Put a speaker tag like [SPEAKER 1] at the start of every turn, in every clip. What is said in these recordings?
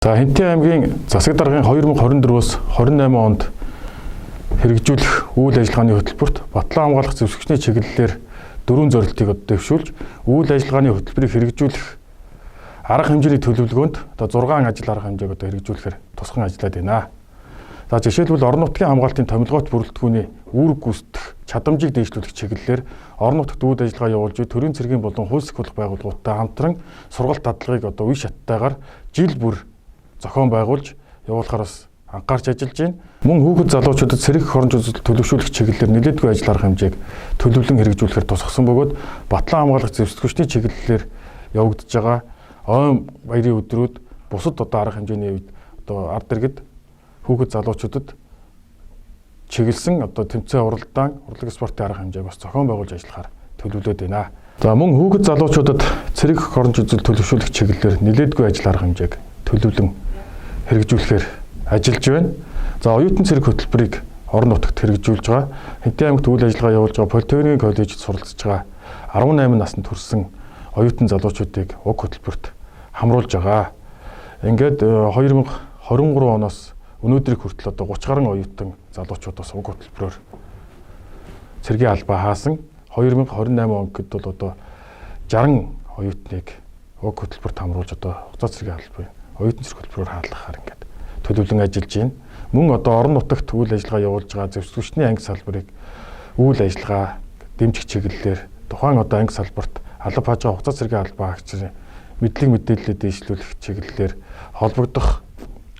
[SPEAKER 1] За Хэнтэй аймгийн засаг даргын 2024-өөс 28 онд хэрэгжүүлэх үйл ажиллагааны хөтөлбөрт батлан хамгаалах зөвшөөрсний чиглэлээр 4 зорилтыг дэвшүүлж үйл ажиллагааны хөтөлбөрийг хэрэгжүүлэх арга хэмжээний төлөвлөгөөнд 6 ажил арга хэмжээг хэрэгжүүлэхээр тусган ажиллаад байна. За жишээлбэл орон нутгийн хамгаалтын томилгоот бүрэлдэхүүний үүрэг гүйцэтгэх чадамжийг дэвшлүүлэх чиглэлээр орон нутагт үйл ажиллагаа явуулж төрийн цэргийн болон хууль эрх байгууллагуудтай хамтран сургалт дадлагыг үе шаттайгаар жил бүр зохион байгуулж явуулахаар бас анхаарч ажиллаж байна. Мөн хүүхэд залуучуудад цэрэг хорон жүзэл төлөвшүүлэх чиглэлээр нэлээдгүй ажил арга хэмжээг төлөвлөн хэрэгжүүлэхээр тусгасан бөгөөд батлан хамгаалах зэвсэгчдийн чиглэлээр явагдаж байгаа ойн баярын өдрүүд бусад арга хэмжээний үед ард иргэд хүүхэд залуучуудад чиглэсэн тэмцээн урлаг спортын арга хэмжээг бас зохион байгуулж ажиллахаар төлөвлөд байна. За мөн хүүхэд залуучуудад цэрэг хорон жүзэл төлөвшүүлэх чиглэлээр нэлээдгүй ажил арга хэмжээг төлөвлөн хэрэгжүүлэхээр ажиллаж байна. За оюутан цэрэг хөтөлбөрийг орон нутагт хэрэгжүүлж байгаа. Хэнтэй аймагт үйл ажиллагаа явуулж байгаа Политехникийн коллежид суралцж байгаа 18 наснд хүрсэн оюутан залуучуудыг уг хөтөлбөрт хамруулж байгаа. Ингээд 2023 оноос өнөөдрийг хүртэл 30 гаруй оюутан залуучуудаас уг хөтөлбөрөөр цэргийн албаа хаасан. 2028 он гэд бол 60 оюутныг уг хөтөлбөрт хамруулж хугацаа цэргийн албаа оюутан цэрэг хөтөлбөрөөр хаалгахаар ингээд төлөвлөн ажиллаж байна. Мөн орон нутагт үйл ажиллагаа явуулж байгаа зэвсэгчдийн анги салбарыг үйл ажиллагаа дэмжих чиглэлээр тухайн анги салбарт алба хааж байгаа хугацаа цэргийн албаа хаагчрын мэдлэг мэдээлэлээ дэвшлүүлэх чиглэлээр холбогдох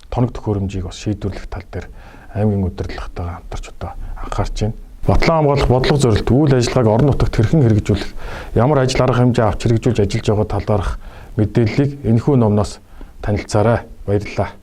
[SPEAKER 1] тоног төхөөрөмжийг бас шийдвэрлэх тал дээр аймгийн удирдлагатайгаа хамтарч анхаарч байна. Батлан хамгаалах бодлого зорилт үйл ажиллагааг орон нутагт хэрхэн хэрэгжүүлэх, ямар ажил арга хэмжээ авч хэрэгжүүлж ажиллаж байгаа талаарх мэдээллийг энэхүү номноос танилцаарай. Баярлалаа.